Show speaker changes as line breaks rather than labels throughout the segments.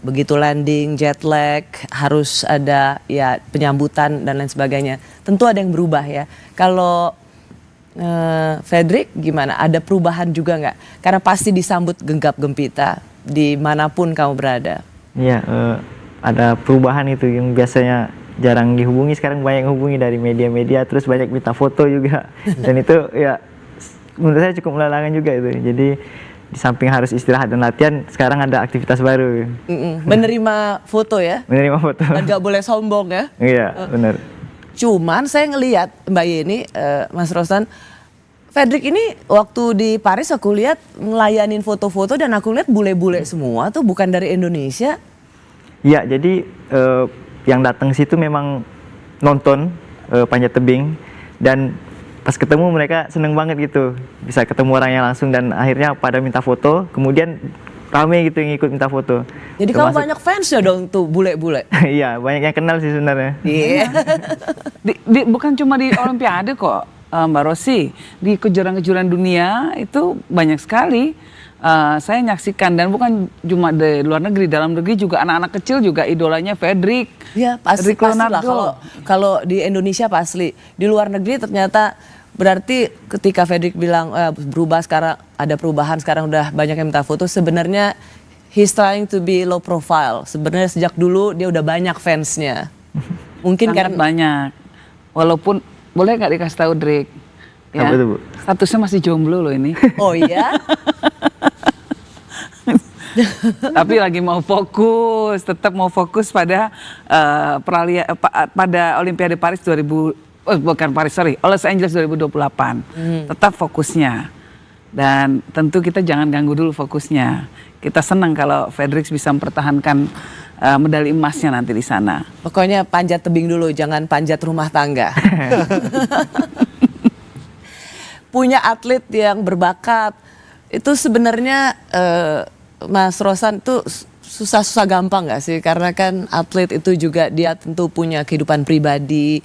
begitu landing, jet lag, harus ada ya penyambutan dan lain sebagainya. Tentu ada yang berubah ya. Kalau Fredrik gimana? Ada perubahan juga nggak? Karena pasti disambut genggap gempita dimanapun kamu berada.
Iya, ada perubahan itu yang biasanya jarang dihubungi, sekarang banyak hubungi dari media-media, terus banyak minta foto juga. Dan itu ya menurut saya cukup melelahkan juga itu. Jadi di samping harus istirahat dan latihan, sekarang ada aktivitas baru.
Menerima foto ya?
Menerima foto.
Dan gak boleh sombong ya?
Iya, benar.
Cuman saya ngelihat Mbak Yeni, Mas Rosan, Fredrik ini waktu di Paris aku lihat ngelayanin foto-foto dan aku lihat bule-bule semua tuh bukan dari Indonesia.
Iya, jadi yang datang situ memang nonton panjat tebing, dan pas ketemu mereka seneng banget gitu, bisa ketemu orangnya langsung dan akhirnya pada minta foto, kemudian rame gitu yang ikut minta foto.
Jadi kamu banyak fans ya dong tuh bule-bule?
Iya, banyak yang kenal sih sebenarnya.
Iya.
Bukan cuma di Olimpiade kok, Mbak Rosi, di kejuaraan-kejuaraan dunia itu banyak sekali. Saya nyaksikan, dan bukan cuma di luar negeri, dalam negeri juga anak-anak kecil juga idolanya Fredrik.
Iya, pasti lah. Kalau di Indonesia pasti, di luar negeri ternyata berarti ketika Fredrik bilang berubah sekarang, ada perubahan sekarang udah banyak yang minta foto, sebenarnya he's trying to be low profile. Sebenarnya sejak dulu dia udah banyak fansnya. Mungkin
sangat
kan
banyak. Walaupun boleh nggak dikasih tahu Drake? Ya,
apa itu, Bu?
statusnya masih jomblo loh ini.
Oh iya?
Tapi lagi mau fokus, tetap mau fokus pada pada Olimpiade Paris Los Angeles 2028. Tetap fokusnya. Dan tentu kita jangan ganggu dulu fokusnya. Kita senang kalau Fredrik bisa mempertahankan medali emasnya nanti di sana.
Pokoknya panjat tebing dulu, jangan panjat rumah tangga. Punya atlet yang berbakat, itu sebenarnya Mas Rosan tuh susah-susah gampang gak sih? Karena kan atlet itu juga dia tentu punya kehidupan pribadi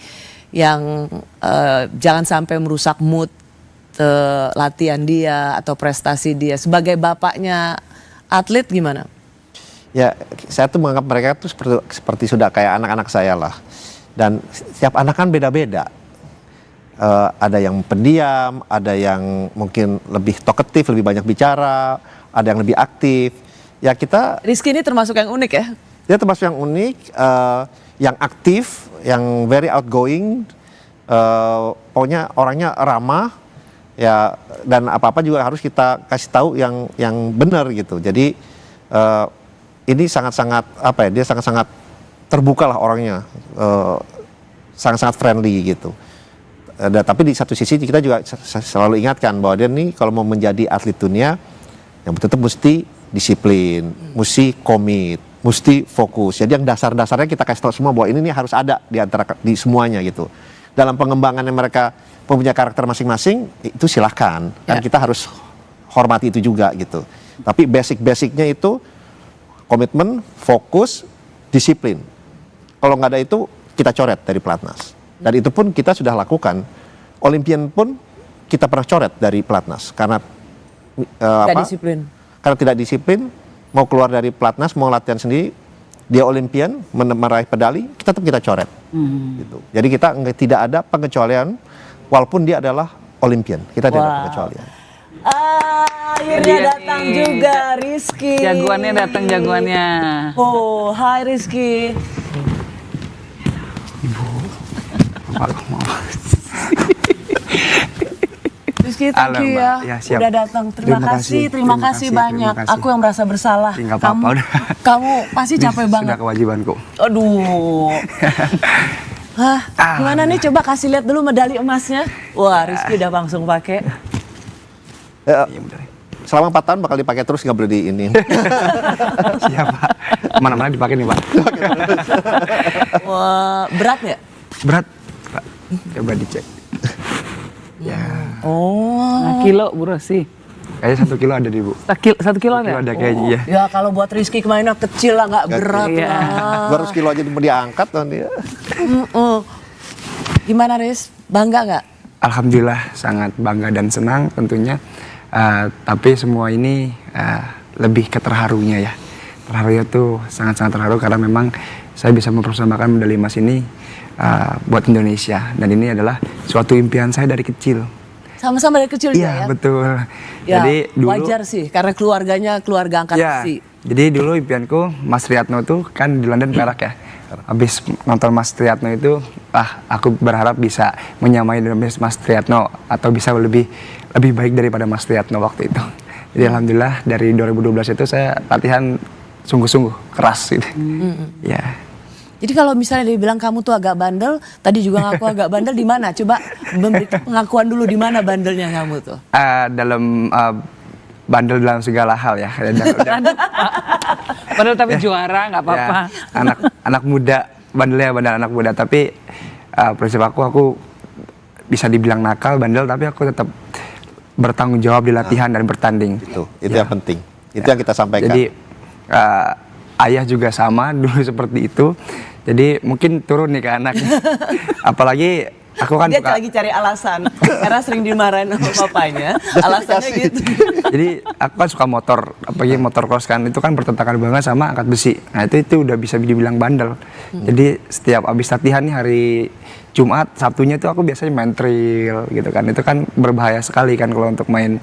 yang jangan sampai merusak mood latihan dia atau prestasi dia. Sebagai bapaknya atlet gimana?
Ya, saya tuh menganggap mereka tuh seperti sudah kayak anak-anak saya lah. Dan setiap anak kan beda-beda. Ada yang pendiam, ada yang mungkin lebih talkative, lebih banyak bicara, ada yang lebih aktif. Ya kita.
Rizky ini termasuk yang unik ya?
Dia termasuk yang unik, yang aktif, yang very outgoing. Pokoknya orangnya ramah, ya, dan apa-apa juga harus kita kasih tahu yang benar gitu. Jadi ini sangat-sangat apa ya? Dia sangat-sangat terbuka lah orangnya, sangat-sangat friendly gitu. Tapi di satu sisi kita juga selalu ingatkan bahwa dia nih kalau mau menjadi atlet dunia, yang betul-betul mesti disiplin, mesti komit, mesti fokus. Jadi yang dasar-dasarnya kita kasih tahu semua bahwa ini nih harus ada di semuanya gitu. Dalam pengembangannya mereka punya karakter masing-masing, itu silahkan. Dan kita harus hormati itu juga gitu. Tapi basic-basicnya itu komitmen, fokus, disiplin. Kalau nggak ada itu, kita coret dari pelatnas. Dan itu pun kita sudah lakukan. Olimpian pun kita pernah coret dari pelatnas karena
disiplin.
Karena tidak disiplin, mau keluar dari pelatnas, mau latihan sendiri, dia Olimpian meraih medali, tetap kita coret. Gitu. Jadi kita tidak ada pengecualian, walaupun dia adalah Olimpian, kita tidak ada pengecualian.
Akhirnya datang juga Rizky.
Jagoannya datang, jagoannya.
Oh, hai Rizky. Rizky, thank you ya, udah datang. Terima kasih banyak. Aku yang merasa bersalah. Kamu pasti capek banget.
Sudah kewajibanku.
Aduh. Gimana nih? Coba kasih lihat dulu medali emasnya. Wah, Rizky udah langsung pakai.
Selama 4 tahun bakal dipakai terus, nggak boleh di ini.
Siapa? Mana-mana dipakai nih, Pak.
Wah, berat nggak?
Berat, Pak. Coba dicek. Ya.
Oh.
Kilo, Bu Rosi.
Kayaknya 1 kilo ada di Bu.
1 kilo ada?
Ada kayaknya, ya.
Ya kalau buat Rizky kemarin kecil lah, nggak berat lah.
200 kilo aja mau diangkat kan dia.
Gimana Riz? Bangga nggak?
Alhamdulillah sangat bangga dan senang tentunya. Tapi semua ini lebih ke terharunya ya. terharu ya tuh, sangat-sangat terharu karena memang saya bisa mempersembahkan medali emas ini buat Indonesia, dan ini adalah suatu impian saya dari kecil.
Sama-sama dari kecil juga
Iya,
ya?
betul.
Ya,
Jadi dulu
wajar sih, karena keluarganya keluarga angkat
ya,
besi.
jadi dulu impianku Mas Riyatno tuh kan di London perak ya. Habis nonton Mas Riyatno itu, aku berharap bisa menyamai dengan Mas Riyatno atau bisa lebih baik daripada Mas Riyatno waktu itu. Jadi alhamdulillah dari 2012 itu saya latihan sungguh-sungguh keras gitu. Ya.
Jadi kalau misalnya dibilang kamu tuh agak bandel, tadi juga ngaku agak bandel, di mana? Coba memberikan pengakuan dulu, di mana bandelnya kamu tuh?
Dalam bandel dalam segala hal ya.
Padahal tapi juara nggak apa-apa.
Ya, anak muda, bandelnya bandel anak muda, tapi prinsip aku bisa dibilang nakal, bandel, tapi aku tetap bertanggung jawab di latihan dan bertanding.
Itu
Ya.
yang penting. Itu yang kita sampaikan.
Jadi ayah juga sama dulu seperti itu. Jadi mungkin turun nih ke anaknya. Apalagi aku kan
Dia
suka.
lagi cari alasan, karena sering dimarahin sama papanya. Alasannya gitu.
Jadi aku kan suka motor, apalagi motor cross kan, itu kan bertentangan banget sama angkat besi. Nah itu udah bisa dibilang bandel. Jadi setiap abis latihan nih hari Jumat, Sabtunya itu aku biasanya main trail gitu kan. Itu kan berbahaya sekali kan kalau untuk main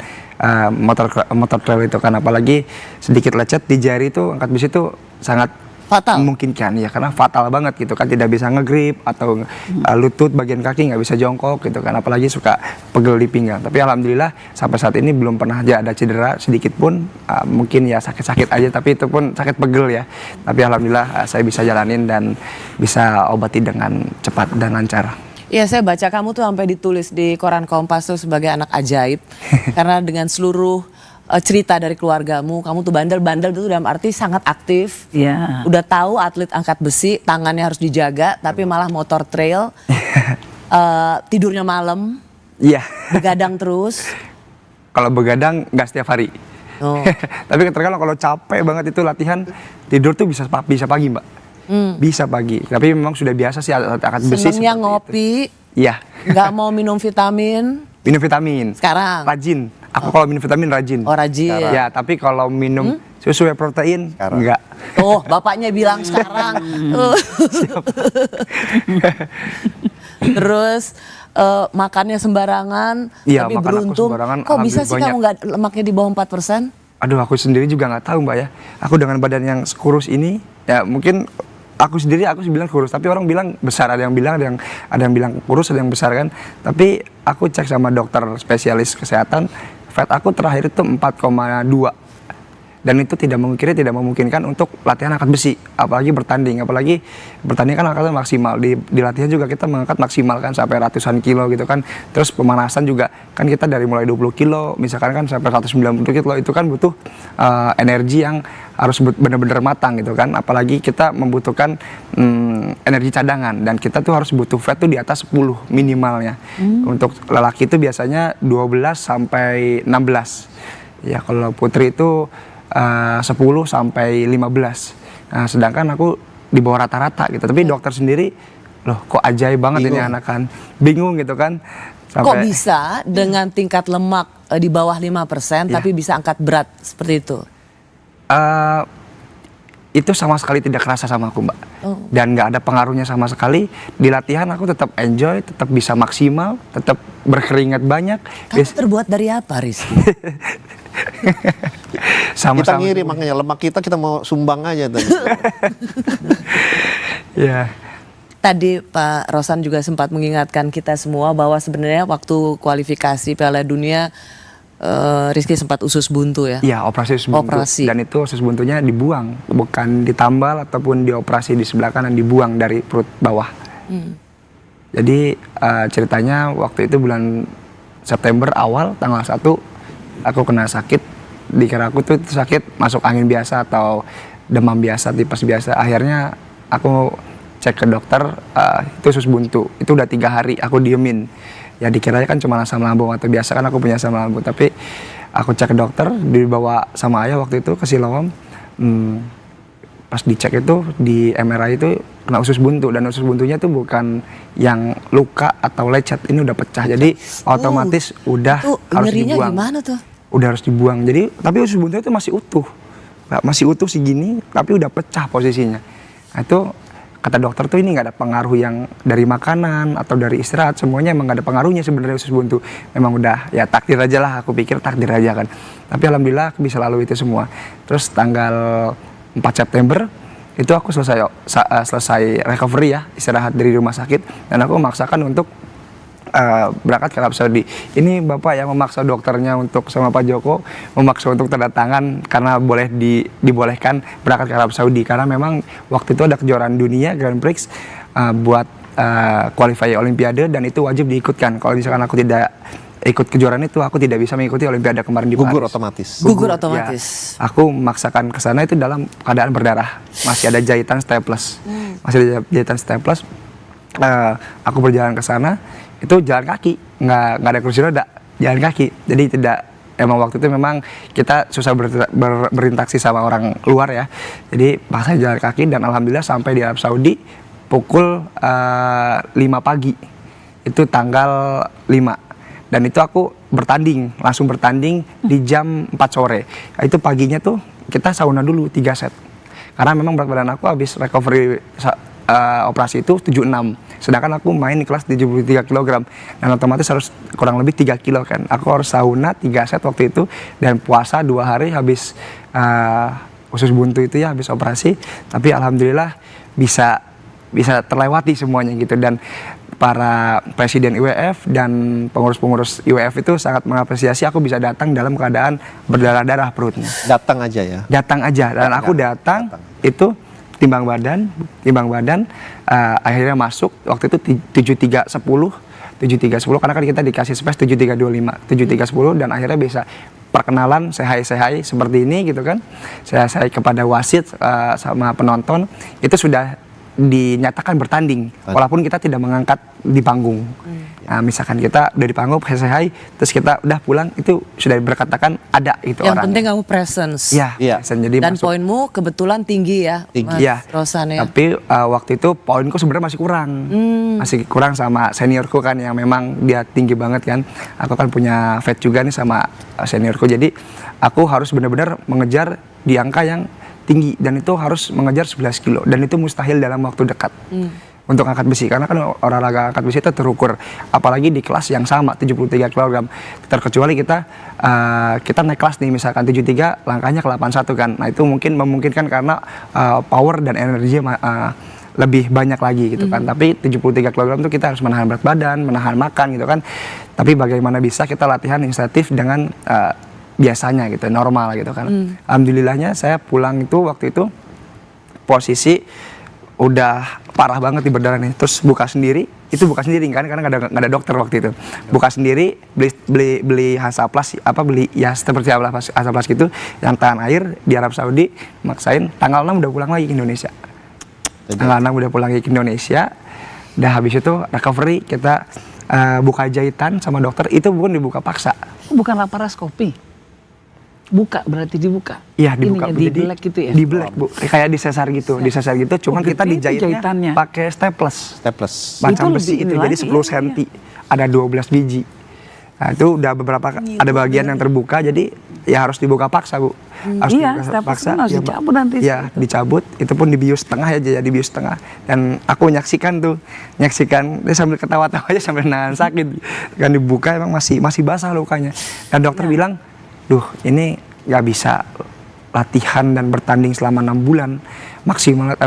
motor trail itu kan. Apalagi sedikit lecet di jari itu angkat besi itu sangat
Fatal.
memungkinkan ya, karena fatal banget gitu kan, tidak bisa ngegrip atau lutut bagian kaki nggak bisa jongkok gitu kan, apalagi suka pegel di pinggang. Tapi alhamdulillah sampai saat ini belum pernah aja ada cedera sedikit pun, mungkin ya sakit-sakit aja, tapi itu pun sakit pegel ya. Tapi alhamdulillah saya bisa jalanin dan bisa obati dengan cepat dan lancar.
Iya, saya baca kamu tuh sampai ditulis di koran Kompas tuh sebagai anak ajaib. Karena dengan seluruh cerita dari keluargamu, kamu tuh bandel tuh dalam arti sangat aktif.
Iya.
Udah tahu atlet angkat besi, tangannya harus dijaga, tapi malah motor trail. Tidurnya malam,
Iya.
begadang terus.
Kalau begadang nggak setiap hari.
Oh.
Tapi terkadang kalau capek banget itu latihan, tidur tuh bisa pagi Mbak. Bisa pagi. Tapi memang sudah biasa sih angkat besi.
Senengnya
seperti
ngopi,
itu. Iya.
nggak mau minum vitamin.
Minum vitamin.
Sekarang?
Rajin. Aku kalau minum vitamin rajin.
Oh, rajin.
Ya, tapi kalau minum susu whey protein
Sekarang.
enggak.
Oh, bapaknya bilang sekarang. Terus makannya sembarangan,
Iya,
tapi
makan aku
beruntung.
sembarangan,
Kok bisa sih
alhamdulillah
kamu nggak lemaknya di bawah 4%?
Aduh, aku sendiri juga nggak tahu Mbak ya. Aku dengan badan yang kurus ini, ya mungkin aku bilang kurus, tapi orang bilang besar, ada yang bilang kurus, ada yang besar kan. Tapi aku cek sama dokter spesialis kesehatan, fat aku terakhir itu 4,2. Dan itu tidak memungkinkan untuk latihan angkat besi, apalagi bertanding kan angkatan maksimal. Di latihan juga kita mengangkat maksimal kan sampai ratusan kilo gitu kan. Terus pemanasan juga kan kita dari mulai 20 kilo misalkan kan sampai 190 kilo, itu kan butuh energi yang harus benar-benar matang gitu kan. Apalagi kita membutuhkan energi cadangan, dan kita tuh harus butuh fat tuh di atas 10 minimalnya. Untuk lelaki itu biasanya 12 sampai 16. Ya kalau putri itu 10 sampai 15. Nah, sedangkan aku di bawah rata-rata gitu. Tapi dokter sendiri, loh kok ajaib banget ini anak kan. Bingung gitu kan.
Kok bisa dengan tingkat lemak di bawah 5% tapi bisa angkat berat seperti itu?
Itu sama sekali tidak kerasa sama aku Mbak. Dan nggak ada pengaruhnya sama sekali. Di latihan aku tetap enjoy, tetap bisa maksimal, tetap berkeringat banyak.
Kamu terbuat dari apa, Rizky?
Kita ngirim makanya lemak kita mau sumbang aja tadi.
Ya.
Tadi Pak Rosan juga sempat mengingatkan kita semua bahwa sebenarnya waktu kualifikasi Piala Dunia Rizky sempat usus buntu ya?
Iya, operasi usus buntu.
Operasi.
Dan itu usus buntunya dibuang, bukan ditambal ataupun dioperasi di sebelah kanan, dibuang dari perut bawah. Jadi ceritanya waktu itu bulan September awal tanggal 1 aku kena sakit. Dikira aku tuh sakit masuk angin biasa atau demam biasa, tipes biasa. Akhirnya aku cek ke dokter, itu usus buntu. Itu udah 3 hari aku diemin. Ya dikiranya kan cuma asam lambung atau biasa, kan aku punya asam lambung. Tapi aku cek ke dokter, dibawa sama ayah waktu itu ke Siloam. Pas dicek itu di MRI itu kena usus buntu, dan usus buntunya tuh bukan yang luka atau lecet, ini udah pecah. Jadi otomatis udah
Itu
harus
ngerinya
dibuang.
gimana tuh?
Udah harus dibuang. Jadi tapi usus buntunya itu masih utuh. masih utuh segini tapi udah pecah posisinya. Nah itu kata dokter tuh ini nggak ada pengaruh yang dari makanan atau dari istirahat, semuanya emang nggak ada pengaruhnya sebenarnya usus buntu. Memang udah ya takdir aja lah, aku pikir takdir aja kan. Tapi alhamdulillah aku bisa lalui itu semua. Terus tanggal 4 September itu aku selesai recovery ya, istirahat dari rumah sakit, dan aku memaksakan untuk berangkat ke Arab Saudi. Ini Bapak yang memaksa dokternya untuk sama Pak Joko memaksa untuk tanda tangan karena boleh dibolehkan berangkat ke Arab Saudi, karena memang waktu itu ada kejuaraan dunia Grand Prix buat qualify Olimpiade, dan itu wajib diikutkan. Kalau misalkan aku tidak ikut kejuaraan itu, aku tidak bisa mengikuti Olimpiade kemarin di Paris.
Gugur otomatis.
Gugur
Ya,
otomatis.
aku memaksakan ke sana itu dalam keadaan berdarah, masih ada jahitan staples, aku berjalan ke sana itu jalan kaki, nggak ada kursi roda, jalan kaki. Jadi tidak, emang waktu itu memang kita susah berinteraksi sama orang luar ya. Jadi paksa jalan kaki, dan alhamdulillah sampai di Arab Saudi pukul 5 pagi. Itu tanggal 5. Dan itu aku langsung bertanding di jam 4 sore. Nah, itu paginya tuh kita sauna dulu 3 set. Karena memang berat badan aku habis recovery operasi itu 76. Sedangkan aku main di kelas 73 kg. Dan otomatis harus kurang lebih 3 kilo kan. Aku harus sauna 3 set waktu itu. Dan puasa 2 hari habis usus buntu itu ya, habis operasi. Tapi alhamdulillah bisa terlewati semuanya gitu. Dan para presiden IWF dan pengurus-pengurus IWF itu sangat mengapresiasi aku bisa datang dalam keadaan berdarah-darah perutnya.
Datang aja ya.
Datang aja, dan aku datang itu timbang badan akhirnya masuk waktu itu 7310 karena kan kita dikasih space 7325 7310, dan akhirnya bisa perkenalan sehai seperti ini gitu kan, sehai kepada wasit sama penonton. Itu sudah dinyatakan bertanding walaupun kita tidak mengangkat di panggung. Nah, misalkan kita udah di panggung sehai terus kita udah pulang, itu sudah berkatakan ada itu
Yang
orang.
penting kamu presence.
Iya. Jadi
Dan
masuk.
poinmu kebetulan tinggi ya, Mas
Iya.
Rosan ya.
Tapi waktu itu poinku sebenarnya masih kurang sama seniorku kan, yang memang dia tinggi banget kan. Aku kan punya vet juga nih sama seniorku, jadi aku harus benar-benar mengejar di angka yang tinggi, dan itu harus mengejar 11 kilo, dan itu mustahil dalam waktu dekat untuk angkat besi, karena kan olahraga angkat besi itu terukur, apalagi di kelas yang sama 73 kg, terkecuali kita naik kelas nih misalkan 73, langkahnya ke 81 kan. Nah itu mungkin memungkinkan karena power dan energi lebih banyak lagi gitu kan. Tapi 73 kg itu kita harus menahan berat badan, menahan makan gitu kan. Tapi bagaimana bisa kita latihan inisiatif dengan biasanya gitu, normal gitu kan. Alhamdulillahnya saya pulang itu waktu itu posisi udah parah banget di berdarah nih. Terus buka sendiri kan karena nggak ada dokter waktu itu. Buka sendiri, beli Hansaplast, beli ya seperti Hansaplast gitu yang tahan air di Arab Saudi, maksain tanggal 6 udah pulang lagi ke Indonesia. Tanggal 6 udah pulang lagi ke Indonesia. Udah habis itu recovery, kita buka jahitan sama dokter, itu bukan dibuka paksa.
Bukan laparoskopi. Berarti dibuka.
Iya, dibuka.
Ininya, di black gitu ya.
Di black, Bu. Kayak disesar gitu, cuman kita dijahitnya
jahitannya
pakai staples. Macam
Itu
besi
lebih
itu,
ini
jadi
lagi,
10 cm. Ada 12 biji. Nah, itu udah ada bagian yang terbuka, jadi ya harus dibuka paksa, Bu. Harus
Iya,
dibuka
staples kan harus dicabut nanti.
Iya, dicabut. Itu pun dibius setengah aja, dibius setengah. Dan aku nyaksikan dia sambil ketawa-tawa aja sambil nahan sakit. Kan dibuka emang masih basah lukanya. Dan dokter bilang, duh ini nggak bisa latihan dan bertanding selama 6 bulan,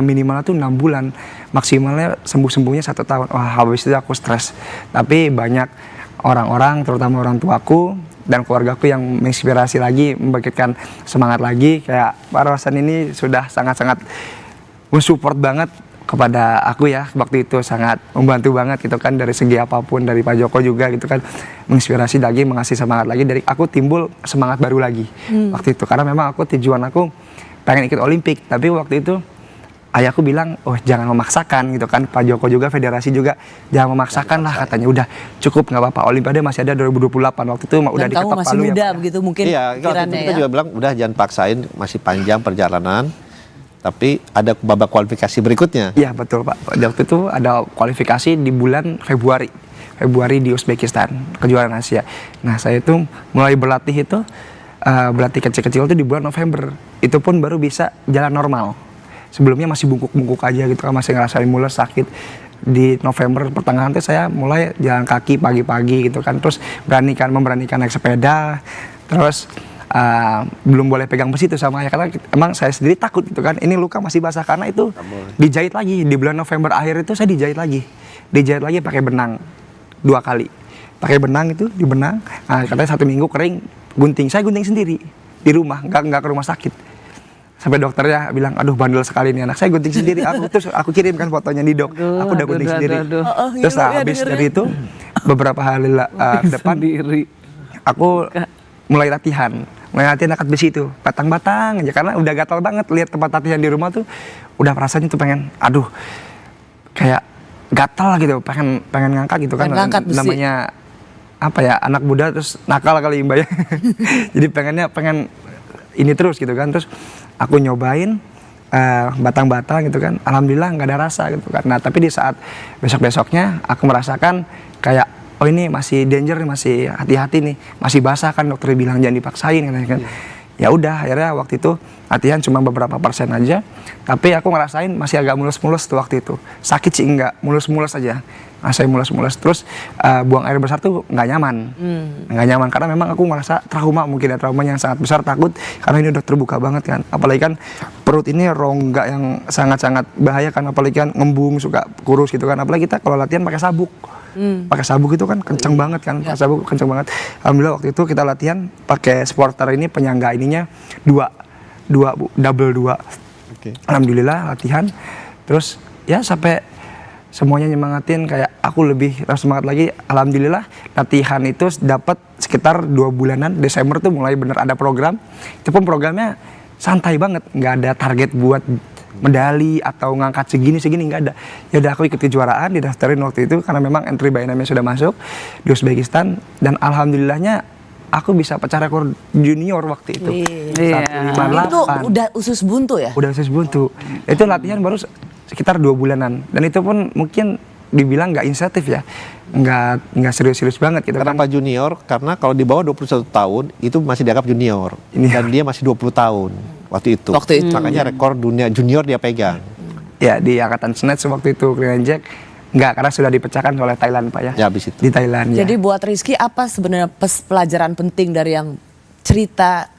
minimalnya tuh 6 bulan, maksimalnya sembuhnya 1 tahun. Wah, habis itu aku stres. Tapi banyak orang-orang, terutama orang tuaku dan keluargaku yang menginspirasi lagi, membangkitkan semangat lagi. Kayak Pak Rosan ini sudah sangat-sangat mensupport banget kepada aku ya, waktu itu sangat membantu banget gitu kan, dari segi apapun, dari Pak Joko juga gitu kan, menginspirasi lagi, mengasih semangat lagi, dari aku timbul semangat baru lagi waktu itu, karena memang tujuan aku pengen ikut Olimpik, tapi waktu itu ayahku bilang, oh jangan memaksakan gitu kan, Pak Joko juga, federasi juga, jangan memaksakan lah katanya, udah cukup nggak apa-apa, Olimpiade masih ada 2028 waktu itu udah
Dan kamu
diketok
masih
palu
muda
ya,
begitu mungkin
Iya,
pikirannya
kita
ya.
juga bilang udah jangan paksain, masih panjang perjalanan. Tapi ada babak kualifikasi berikutnya.
Iya betul Pak. Waktu itu ada kualifikasi di bulan Februari di Uzbekistan, kejuaraan Asia. Nah saya itu mulai berlatih kecil-kecil itu di bulan November. itu pun baru bisa jalan normal. Sebelumnya masih bungkuk-bungkuk aja gitu kan, masih ngerasain mules, sakit. Di November pertengahan tuh saya mulai jalan kaki pagi-pagi gitu kan, terus memberanikan naik sepeda, terus belum boleh pegang besi itu sama ayah, karena emang saya sendiri takut gitu kan, ini luka masih basah karena itu dijahit lagi di bulan November akhir itu saya dijahit lagi pakai benang 2 kali, pakai benang itu di benang, nah, katanya 1 minggu kering, saya gunting sendiri di rumah, nggak ke rumah sakit. Sampai dokternya bilang, aduh bandel sekali nih anak, saya gunting sendiri. Terus aku kirimkan fotonya di dok, aku udah gunting sendiri. Terus habis dari itu beberapa hari depan aku mulai latihan angkat besi itu batang-batang aja, karena udah gatal banget lihat tempat latihan di rumah tuh, udah rasanya tuh pengen, aduh kayak gatal gitu, pengen ngangkat gitu kan, namanya apa ya, anak muda terus nakal kali Mbak ya. Jadi pengen ini terus gitu kan, terus aku nyobain batang-batang gitu kan, alhamdulillah nggak ada rasa gitu kan. Nah tapi di saat besok-besoknya aku merasakan kayak, oh ini masih danger, masih hati-hati nih, masih basah kan, dokter bilang jangan dipaksain kan. Ya udah, akhirnya waktu itu latihan cuma beberapa persen aja, tapi aku ngerasain masih agak mulus-mulus tuh waktu itu. Sakit sih enggak, mulus-mulus aja. Saya mulus-mulus, terus buang air besar tuh nggak nyaman. Nggak nyaman karena memang aku merasa trauma, mungkin ada trauma yang sangat besar, takut karena ini udah terbuka banget kan. Apalagi kan perut ini rongga yang sangat-sangat bahaya kan, apalagi kan ngembung, suka kurus gitu kan. Apalagi kita kalau latihan pakai sabuk. Pakai sabuk itu kan kenceng banget kan, pakai sabuk kenceng banget. Alhamdulillah waktu itu kita latihan pakai sporter ini, penyangga ininya double 2. Alhamdulillah latihan, terus ya sampai semuanya nyemangatin, kayak aku lebih semangat lagi. Alhamdulillah latihan itu dapat sekitar 2 bulanan, Desember tuh mulai bener ada program. Itu pun programnya santai banget, nggak ada target buat medali atau ngangkat segini nggak ada. Ya udah aku ikut kejuaraan, didaftarin waktu itu karena memang entry by name sudah masuk di Uzbekistan, dan alhamdulillahnya aku bisa pecah rekor junior waktu itu. 158.
Itu udah usus buntu ya?
Udah usus buntu. Itu latihan baru sekitar 2 bulanan, dan itu pun mungkin dibilang nggak inisiatif ya, nggak serius-serius banget gitu.
Kenapa junior? Karena kalau di bawah 21 tahun itu masih dianggap junior, dan dia masih 20 tahun waktu itu. Makanya rekor dunia junior dia pegang.
Ya di angkatan snatch waktu itu clean and jack nggak, karena sudah dipecahkan oleh Thailand Pak ya.
Ya habis itu.
Di Thailand ya.
Jadi buat Rizky apa sebenarnya pelajaran penting dari yang cerita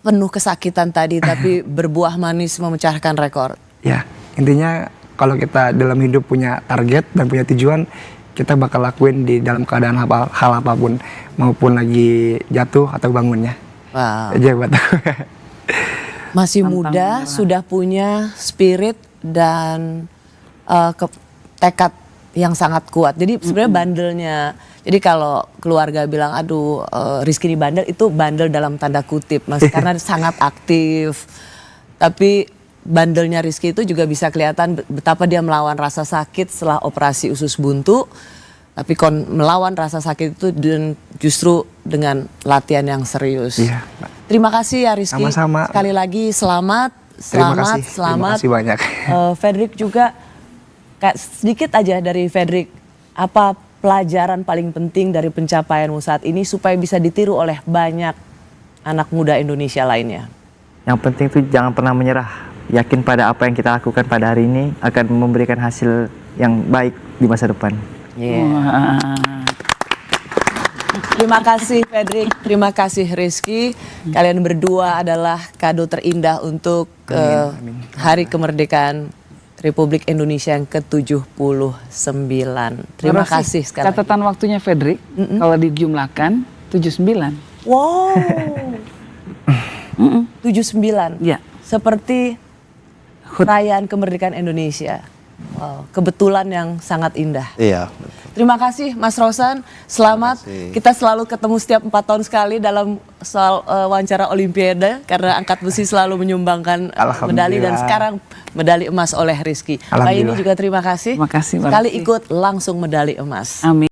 penuh kesakitan tadi tapi berbuah manis memecahkan rekor?
Ya intinya kalau kita dalam hidup punya target dan punya tujuan, kita bakal lakuin di dalam keadaan hal apapun, maupun lagi jatuh atau bangunnya.
Wow.
Aja buat aku.
Masih muda, sudah punya spirit dan tekad yang sangat kuat. Jadi sebenarnya bandelnya, jadi kalau keluarga bilang aduh Rizky ini bandel, itu bandel dalam tanda kutip Mas, karena sangat aktif. Tapi bandelnya Rizky itu juga bisa kelihatan betapa dia melawan rasa sakit setelah operasi usus buntu. Tapi melawan rasa sakit itu justru dengan latihan yang serius.
Iya.
Terima kasih ya Rizky.
Sama-sama.
Sekali lagi selamat.
Terima kasih banyak.
Fredrik juga, sedikit aja dari Fredrik, apa pelajaran paling penting dari pencapaianmu saat ini supaya bisa ditiru oleh banyak anak muda Indonesia lainnya?
Yang penting tuh jangan pernah menyerah. Yakin pada apa yang kita lakukan pada hari ini akan memberikan hasil yang baik di masa depan.
Terima kasih Fredrik, terima kasih Rizky. Kalian berdua adalah kado terindah untuk Hari Kemerdekaan Republik Indonesia yang ke-79. Terima kasih sekali lagi.
Catatan waktunya Fredrik, kalau dijumlahkan 79.
Wow. 79.
Ya.
Seperti perayaan kemerdekaan Indonesia. Wow, kebetulan yang sangat indah.
Iya.
Terima kasih Mas Rosan, selamat. Kita selalu ketemu setiap 4 tahun sekali dalam soal wawancara Olimpiade, karena angkat besi selalu menyumbangkan medali, dan sekarang medali emas oleh Rizky. Mbak ini juga terima kasih.
Terima kasih, Mbak
sekali
Rizky.
ikut langsung medali emas.
Amin.